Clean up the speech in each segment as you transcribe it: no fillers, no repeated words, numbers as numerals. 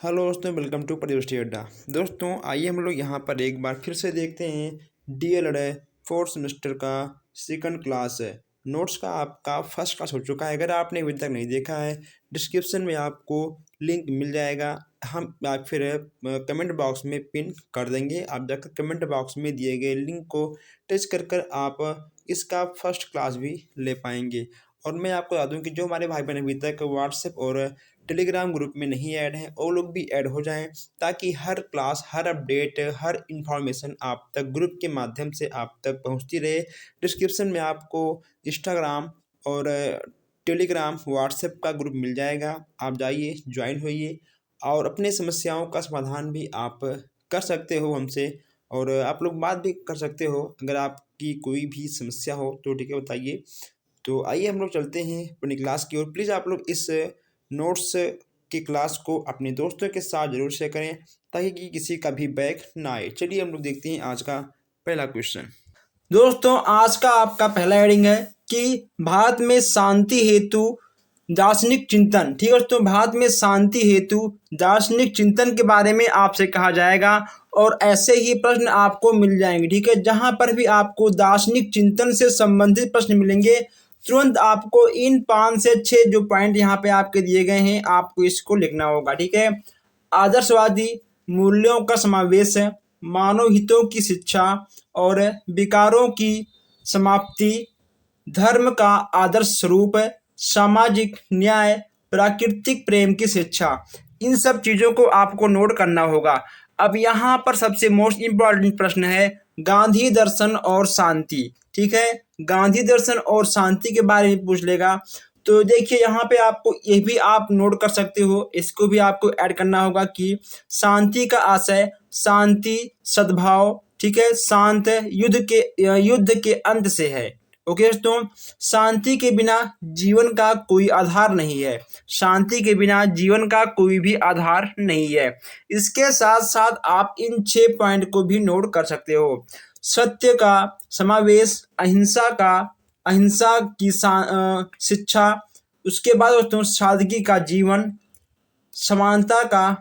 Hello दोस्तों, welcome to परियोष्टि अड्डा। दोस्तों आइए हम लोग यहाँ पर एक बार फिर से देखते हैं डीएलएड फोर्थ सेमेस्टर का सेकंड क्लास है। नोट्स का आपका फर्स्ट क्लास हो चुका है। अगर आपने अभी तक नहीं देखा है, डिस्क्रिप्शन में आपको लिंक मिल जाएगा। हम या फिर कमेंट बॉक्स में पिन कर देंगे। आप जाकर कमेंट बॉक्स में दिए गए लिंक को टच कर कर आप इसका फर्स्ट क्लास भी ले पाएंगे। और मैं आपको बता दूं कि जो हमारे भाई बहन अभी तक व्हाट्सएप और टेलीग्राम ग्रुप में नहीं ऐड हैं, वो लोग भी ऐड हो जाएं, ताकि हर क्लास, हर अपडेट, हर इंफॉर्मेशन आप तक ग्रुप के माध्यम से आप तक पहुंचती रहे। डिस्क्रिप्शन में आपको इंस्टाग्राम और टेलीग्राम, व्हाट्सएप का ग्रुप मिल जाएगा। आप जाइए, ज्वाइन होइए और अपने समस्याओं का समाधान भी आप कर सकते हो हमसे। और आप लोग बात भी कर सकते हो। अगर आपकी कोई भी समस्या हो तो ठीक है, बताइए। तो आइए हम लोग चलते हैं अपनी क्लास की ओर। प्लीज़ आप लोग इस नोट्स की क्लास को अपने दोस्तों के साथ ज़रूर शेयर करें, ताकि कि किसी का भी बैक ना आए। चलिए हम लोग देखते हैं आज का पहला क्वेश्चन। दोस्तों आज का आपका पहला हेडिंग है कि भारत में शांति हेतु दार्शनिक चिंतन। ठीक है दोस्तों, भारत में शांति हेतु दार्शनिक चिंतन के बारे में आपसे कहा जाएगा और ऐसे ही प्रश्न आपको मिल जाएंगे। ठीक है, जहां पर भी आपको दार्शनिक चिंतन से संबंधित प्रश्न मिलेंगे, तुरंत आपको इन 5 से 6 जो पॉइंट यहाँ पे आपके दिए गए हैं, आपको इसको लिखना होगा। ठीक है, आदर्शवादी मूल्यों का समावेश है, मानव हितों की शिक्षा और विकारों की समाप्ति, धर्म का आदर्श स्वरूप, सामाजिक न्याय, प्राकृतिक प्रेम की शिक्षा। इन सब चीज़ों को आपको नोट करना होगा। अब यहाँ पर सबसे मोस्ट इम्पॉर्टेंट प्रश्न है गांधी दर्शन और शांति। ठीक है, गांधी दर्शन और शांति के बारे में पूछ लेगा। तो देखिए यहाँ पे आपको ये भी आप नोट कर सकते हो, इसको भी आपको ऐड करना होगा कि शांति का आशय शांति, सद्भाव, ठीक है, शांत युद्ध के अंत से है। ओके दोस्तों, शांति के बिना जीवन का कोई आधार नहीं है। शांति के बिना जीवन का कोई भी आधार नहीं है। इसके साथ साथ आप इन 6 पॉइंट को भी नोट कर सकते हो। सत्य का समावेश, अहिंसा की शिक्षा, उसके बाद दोस्तों सादगी का जीवन, समानता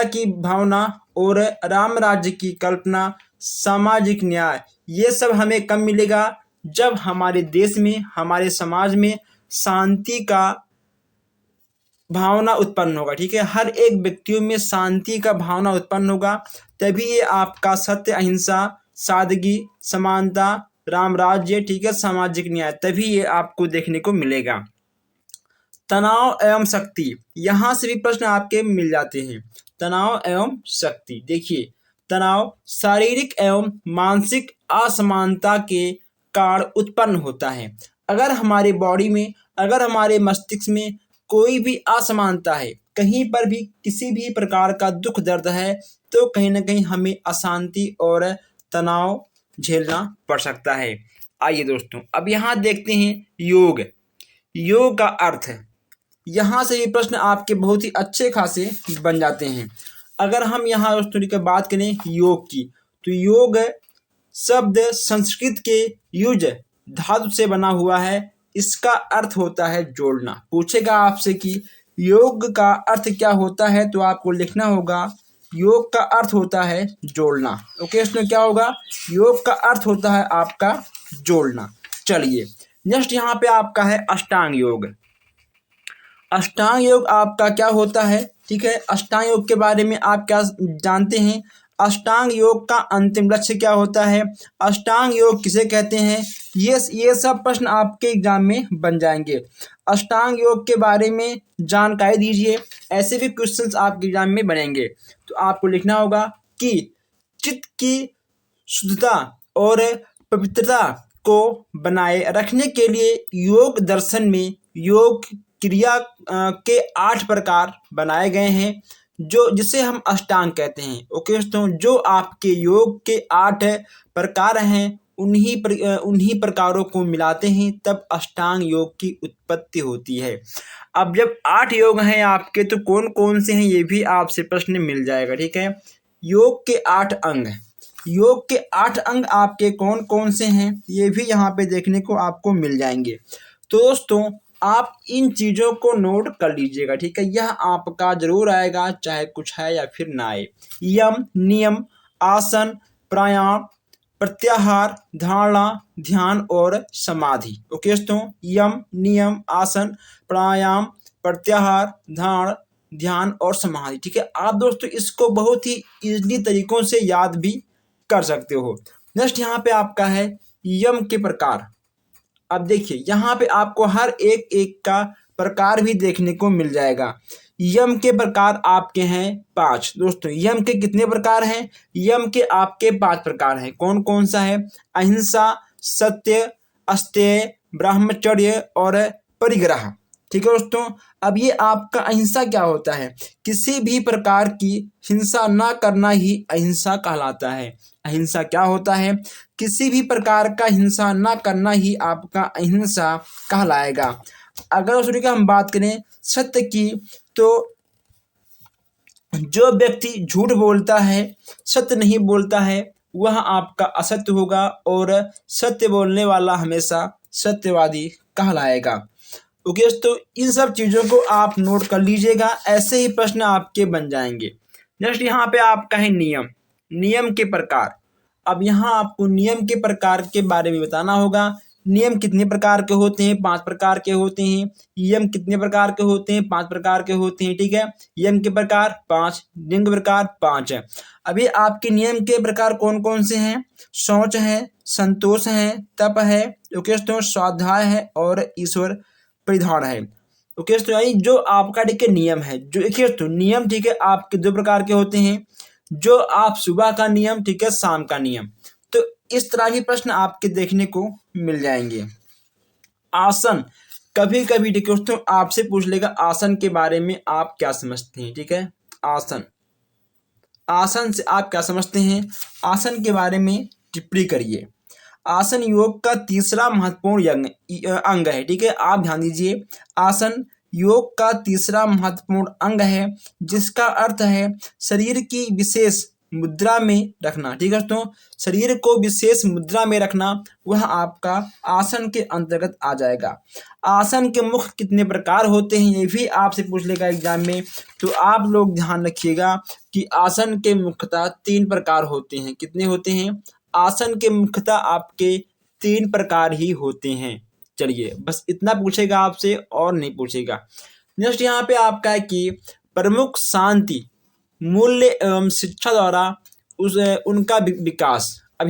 की भावना और राम राज्य की कल्पना, सामाजिक न्याय। ये सब हमें कब मिलेगा? जब हमारे देश में, हमारे समाज में शांति का भावना उत्पन्न होगा। ठीक है, हर एक व्यक्तियों में शांति का भावना उत्पन्न होगा, तभी ये आपका सत्य, अहिंसा, सादगी, समानता, राम राज्य, ठीक है, सामाजिक न्याय, तभी ये आपको देखने को मिलेगा। तनाव एवं शक्ति, यहाँ से भी प्रश्न आपके मिल जाते हैं। तनाव एवं शक्ति, देखिए तनाव शारीरिक एवं मानसिक असमानता के कारण उत्पन्न होता है। अगर हमारे बॉडी में, अगर हमारे मस्तिष्क में कोई भी असमानता है, कहीं पर भी किसी भी प्रकार का दुख दर्द है, तो कहीं ना कहीं हमें अशांति और तनाव झेलना पड़ सकता है। आइए दोस्तों, अब यहाँ देखते हैं योग। योग का अर्थ है, यहाँ से ये प्रश्न आपके बहुत ही अच्छे खासे बन जाते हैं। अगर हम यहाँ दोस्तों की बात करें योग की, तो योग शब्द संस्कृत के युज धातु से बना हुआ है। इसका अर्थ होता है जोड़ना। पूछेगा आपसे कि योग का अर्थ क्या होता है, तो आपको लिखना होगा योग का अर्थ होता है जोड़ना। ओके, इसमें क्या होगा? योग का अर्थ होता है आपका जोड़ना। चलिए नेक्स्ट यहाँ पे आपका है अष्टांग योग। अष्टांग योग आपका क्या होता है? ठीक है, अष्टांग योग के बारे में आप क्या जानते हैं? अष्टांग योग का अंतिम लक्ष्य क्या होता है? अष्टांग योग किसे कहते हैं? ये सब प्रश्न आपके एग्जाम में बन जाएंगे। अष्टांग योग के बारे में जानकारी दीजिए, ऐसे भी क्वेश्चंस आपके एग्जाम में बनेंगे। तो आपको लिखना होगा कि चित्त की शुद्धता और पवित्रता को बनाए रखने के लिए योग दर्शन में योग क्रिया के 8 प्रकार बनाए गए हैं, जो जिसे हम अष्टांग कहते हैं। ओके दोस्तों, जो आपके योग के 8 प्रकार हैं, उन्हीं प्रकारों को मिलाते हैं, तब अष्टांग योग की उत्पत्ति होती है। अब जब 8 योग हैं आपके, तो कौन कौन से हैं ये भी आपसे प्रश्न मिल जाएगा। ठीक है, योग के 8 अंग, योग के 8 अंग आपके कौन कौन से हैं, ये भी यहाँ पे देखने को आपको मिल जाएंगे। तो दोस्तों आप इन चीज़ों को नोट कर लीजिएगा, ठीक है। यह आपका जरूर आएगा, चाहे कुछ है या फिर ना आए। यम, नियम, आसन, प्राणायाम, प्रत्याहार, धारणा, ध्यान और समाधि। ओके दोस्तों, यम, नियम, आसन, प्राणायाम, प्रत्याहार, ध्यान और समाधि, ठीक है। आप दोस्तों इसको बहुत ही इजली तरीकों से याद भी कर सकते हो। नेक्स्ट यहाँ पे आपका है यम के प्रकार। अब देखिए यहाँ पे आपको हर एक एक का प्रकार भी देखने को मिल जाएगा। यम के प्रकार आपके हैं 5 दोस्तों। यम के कितने प्रकार हैं? यम के आपके 5 प्रकार हैं। कौन कौन सा है? अहिंसा, सत्य, अस्तेय, ब्रह्मचर्य और परिग्रह, ठीक है दोस्तों। अब ये आपका अहिंसा क्या होता है? किसी भी प्रकार की हिंसा ना करना ही अहिंसा कहलाता है। अहिंसा क्या होता है? किसी भी प्रकार का हिंसा ना करना ही आपका अहिंसा कहलाएगा। अगर दूसरी का हम बात करें सत्य की, तो जो व्यक्ति झूठ बोलता है, सत्य नहीं बोलता है, वह आपका असत्य होगा और सत्य बोलने वाला हमेशा सत्यवादी कहलाएगा। ओके दोस्तों, इन सब चीज़ों को आप नोट कर लीजिएगा, ऐसे ही प्रश्न आपके बन जाएंगे। नेक्स्ट यहाँ पे आपका है नियम। नियम के प्रकार। अब यहाँ आपको नियम के प्रकार के बारे में बताना होगा। नियम कितने प्रकार के होते हैं? 5 प्रकार के होते हैं। यम कितने प्रकार के होते हैं? 5 प्रकार के होते हैं, ठीक है। यम के प्रकार 5, नियम के प्रकार 5 है। अभी आपके नियम के प्रकार कौन कौन से हैं? शौच है, संतोष है, तप है, ओके दोस्तों, स्वाध्याय है और ईश्वर परिधान है। ओके दोस्तों, यानी जो आपका ठीक है नियम है, जो एक दोस्तों नियम ठीक है आपके 2 प्रकार के होते हैं। जो आप सुबह का नियम, ठीक है, शाम का नियम। तो इस तरह के प्रश्न आपके देखने को मिल जाएंगे। आसन, कभी कभी ठीक है दोस्तों आपसे पूछ लेगा आसन के बारे में आप क्या समझते हैं, ठीक है। आसन, आसन से आप क्या समझते हैं? आसन के बारे में टिप्पणी करिए। आसन योग का तीसरा महत्वपूर्ण अंग है, ठीक है। आप ध्यान दीजिए, आसन योग का तीसरा महत्वपूर्ण अंग है, जिसका अर्थ है शरीर की विशेष मुद्रा में रखना, ठीक है दोस्तों। शरीर को विशेष मुद्रा में रखना वह आपका आसन के अंतर्गत आ जाएगा। आसन के मुख्य कितने प्रकार होते हैं, ये भी आपसे पूछ लेगा एग्जाम में। तो आप लोग ध्यान रखिएगा कि आसन के मुख्यतः 3 प्रकार होते हैं। कितने होते हैं? आसन के मुख्यतः आपके 3 प्रकार ही होते हैं। चलिए, बस इतना पूछेगा आपसे और नहीं पूछेगा। नेक्स्ट यहाँ पे आपका है कि प्रमुख शांति मूल्य एवं शिक्षा द्वारा उनका विकास। अब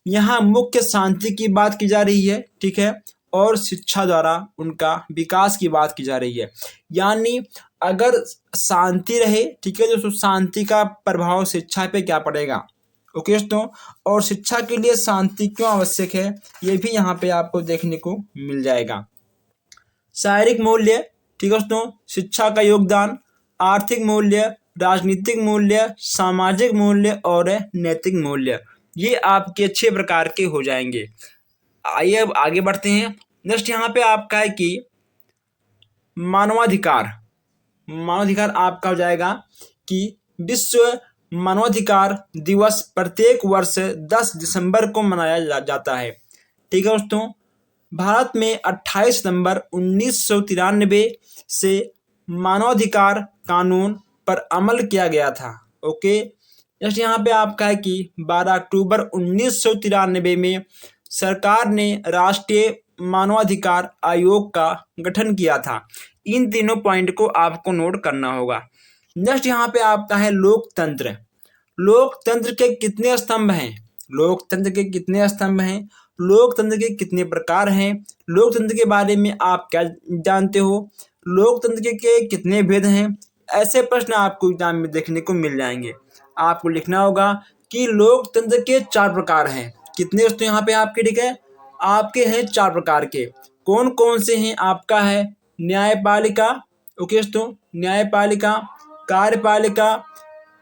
यहाँ मुख्य शांति की बात की जा रही है, ठीक है, और शिक्षा द्वारा उनका विकास की बात की जा रही है। यानी अगर शांति रहे, ठीक है, तो शांति का प्रभाव शिक्षा पे क्या पड़ेगा, ओके दोस्तों। और शिक्षा के लिए शांति क्यों आवश्यक है, ये भी यहाँ पे आपको देखने को मिल जाएगा। शारीरिक मूल्य, ठीक है दोस्तों, शिक्षा का योगदान, आर्थिक मूल्य, राजनीतिक मूल्य, सामाजिक मूल्य और नैतिक मूल्य, ये आपके 6 प्रकार के हो जाएंगे। आइए अब आगे बढ़ते हैं। नेक्स्ट यहाँ पे आपका है कि मानवाधिकार। मानवाधिकार आपका हो जाएगा कि विश्व मानवाधिकार दिवस प्रत्येक वर्ष 10 दिसंबर को मनाया जाता है, ठीक है दोस्तों। भारत में 28 सितंबर 1993 से मानवाधिकार कानून पर अमल किया गया था, ओके। नेक्स्ट यहाँ पे आपका है कि 12 अक्टूबर 1993 में सरकार ने राष्ट्रीय मानवाधिकार आयोग का गठन किया था। इन तीनों पॉइंट को आपको नोट करना होगा। नेक्स्ट यहाँ पे आपका है लोकतंत्र। लोकतंत्र के कितने स्तंभ हैं? लोकतंत्र के कितने स्तंभ हैं? लोकतंत्र के कितने प्रकार हैं? लोकतंत्र के बारे में आप क्या जानते हो? लोकतंत्र के कितने भेद हैं? ऐसे प्रश्न आपको एग्जाम में देखने को मिल जाएंगे। आपको लिखना होगा कि लोकतंत्र के 4 प्रकार हैं। कितने दोस्तों यहाँ पे आपके, ठीक है, आपके हैं 4 प्रकार के। कौन कौन से हैं? आपका है न्यायपालिका, ओके दोस्तों, न्यायपालिका, कार्यपालिका,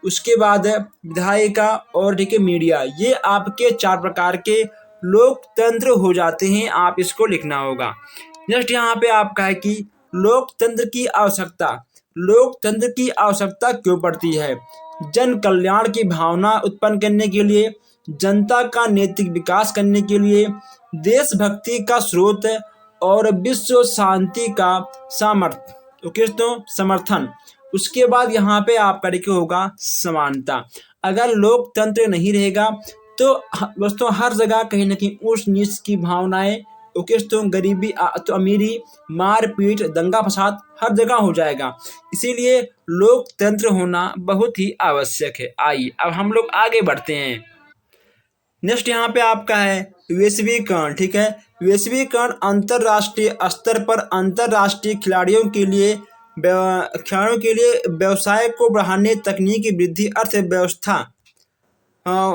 उसके बाद विधायिका और ठीक है मीडिया। ये आपके 4 प्रकार के लोकतंत्र हो जाते हैं, आप इसको लिखना होगा। नेक्स्ट यहाँ पे आपका है कि लोकतंत्र की आवश्यकता। लोकतंत्र की आवश्यकता क्यों पड़ती है? जन कल्याण की भावना उत्पन्न करने के लिए, जनता का नैतिक विकास करने के लिए, देशभक्ति का स्रोत और विश्व शांति का सामर्थ्य। ओके दोस्तों, समर्थन। उसके बाद यहाँ पे आपका देखिए होगा समानता। अगर लोकतंत्र नहीं रहेगा तो दोस्तों हर जगह कहीं ना कहीं ऊंच नीच की भावनाएं, ओके दोस्तों, गरीबी तो अमीरी, मारपीट, दंगा फसाद हर जगह हो जाएगा। इसीलिए लोकतंत्र होना बहुत ही आवश्यक है। आइए अब हम लोग आगे बढ़ते हैं। नेक्स्ट यहाँ पे आपका है वैश्वीकरण। ठीक है, वैश्वीकरण अंतरराष्ट्रीय स्तर पर अंतरराष्ट्रीय खिलाड़ियों के लिए व्यवसाय को बढ़ाने, तकनीकी वृद्धि, अर्थव्यवस्था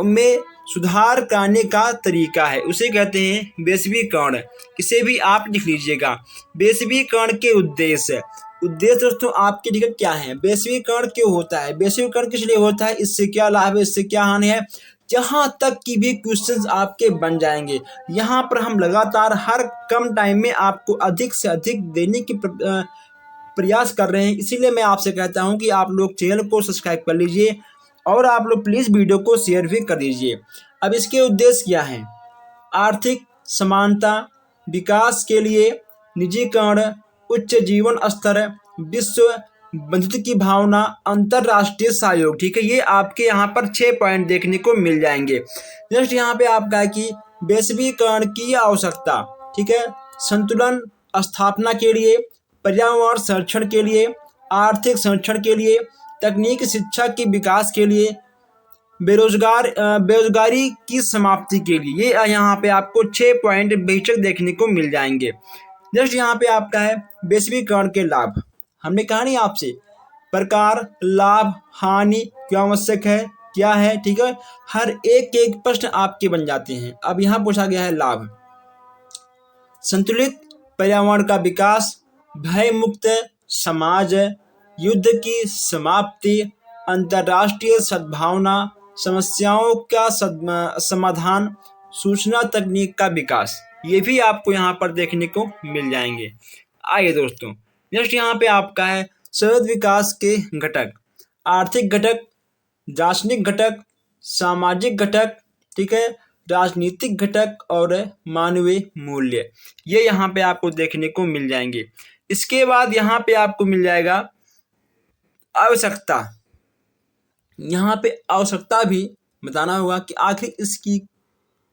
में सुधार करने का तरीका है। उसे कहते हैं वैश्वीकरण। इसे भी आप लिख लीजिएगा। वैश्वीकरण के उद्देश्य दोस्तों आपके लिए क्या है? वैश्वीकरण क्यों होता है? वैश्वीकरण किस लिए होता है? इससे क्या लाभ है, इससे क्या हानि है? जहां तक की भी क्वेश्चंस आपके बन जाएंगे, यहाँ पर हम लगातार हर कम टाइम में आपको अधिक से अधिक देने की प्रयास कर रहे हैं। इसीलिए मैं आपसे कहता हूं कि आप लोग चैनल को सब्सक्राइब कर लीजिए और आप लोग प्लीज़ वीडियो को शेयर भी कर दीजिए। अब इसके उद्देश्य क्या हैं? आर्थिक समानता, विकास के लिए निजीकरण, उच्च जीवन स्तर, विश्व बंधुत्व की भावना, अंतरराष्ट्रीय सहयोग। ठीक है, ये आपके यहाँ पर 6 पॉइंट देखने को मिल जाएंगे। नेक्स्ट यहाँ पे आपका है कि वैश्वीकरण की आवश्यकता। ठीक है, संतुलन स्थापना के लिए, पर्यावरण संरक्षण के लिए, आर्थिक संरक्षण के लिए, तकनीकी शिक्षा के विकास के लिए, बेरोजगारी की समाप्ति के लिए। ये यहाँ पे आपको 6 पॉइंट बेशक देखने को मिल जाएंगे। नेक्स्ट यहाँ पे आपका है वैश्वीकरण के लाभ। हमने कहा नहीं आपसे प्रकार, लाभ, हानि क्यों आवश्यक है, क्या है। ठीक है, हर एक प्रश्न आपके बन जाते हैं। अब यहाँ पूछा गया है लाभ। संतुलित पर्यावरण का विकास, भय मुक्त समाज, युद्ध की समाप्ति, अंतर्राष्ट्रीय सद्भावना, समस्याओं का समाधान, सूचना तकनीक का विकास। ये भी आपको यहाँ पर देखने को मिल जाएंगे। आइए दोस्तों, नेक्स्ट यहाँ पे आपका है सतत विकास के घटक। आर्थिक घटक, दार्शनिक घटक, सामाजिक घटक, ठीक है, राजनीतिक घटक और मानवीय मूल्य। ये यहाँ पे आपको देखने को मिल जाएंगे। इसके बाद यहाँ पे आपको मिल जाएगा आवश्यकता। यहाँ पे आवश्यकता भी बताना होगा कि आखिर इसकी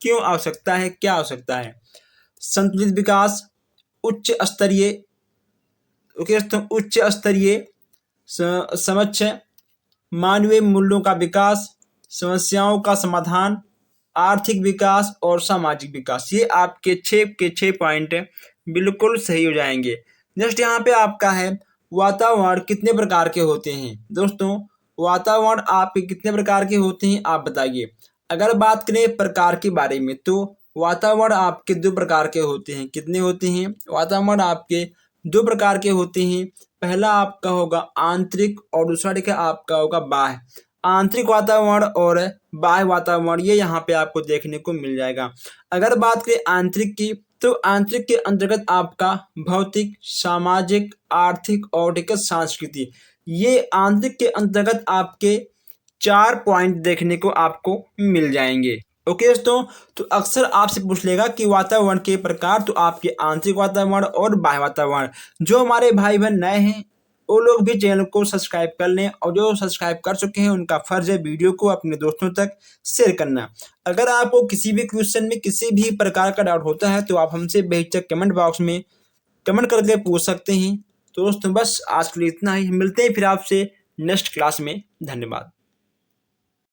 क्यों आवश्यकता है, क्या आवश्यकता है। संतुलित विकास, उच्च स्तरीय समक्ष मानवीय मूल्यों का विकास, समस्याओं का समाधान, आर्थिक विकास और सामाजिक विकास। ये आपके 6 पॉइंट बिल्कुल सही हो जाएंगे। नेक्स्ट यहाँ पे आपका है वातावरण कितने प्रकार के होते हैं। दोस्तों वातावरण आपके कितने प्रकार के होते हैं आप बताइए। अगर बात करें प्रकार के बारे में तो वातावरण आपके 2 प्रकार के होते हैं। कितने होते हैं? वातावरण आपके 2 प्रकार के होते हैं। पहला आपका होगा आंतरिक और दूसरा देखिए आपका होगा बाह्य। आंतरिक वातावरण और बाह्य वातावरण ये यहाँ पे आपको देखने को मिल जाएगा। अगर बात करें आंतरिक की तो आंतरिक के अंतर्गत आपका भौतिक, सामाजिक, आर्थिक और ठीक है सांस्कृतिक। ये आंतरिक के अंतर्गत आपके 4 पॉइंट देखने को आपको मिल जाएंगे। ओके दोस्तों, तो अक्सर आपसे पूछ लेगा कि वातावरण के प्रकार, तो आपके आंतरिक वातावरण और बाह्य वातावरण। जो हमारे भाई बहन नए हैं वो लोग भी चैनल को सब्सक्राइब कर लें और जो सब्सक्राइब कर चुके हैं उनका फर्ज है वीडियो को अपने दोस्तों तक शेयर करना। अगर आपको किसी भी क्वेश्चन में किसी भी प्रकार का डाउट होता है तो आप हमसे बेहिचक कमेंट बॉक्स में कमेंट करके पूछ सकते हैं। तो दोस्तों बस आज के लिए इतना ही, मिलते हैं फिर आपसे नेक्स्ट क्लास में। धन्यवाद।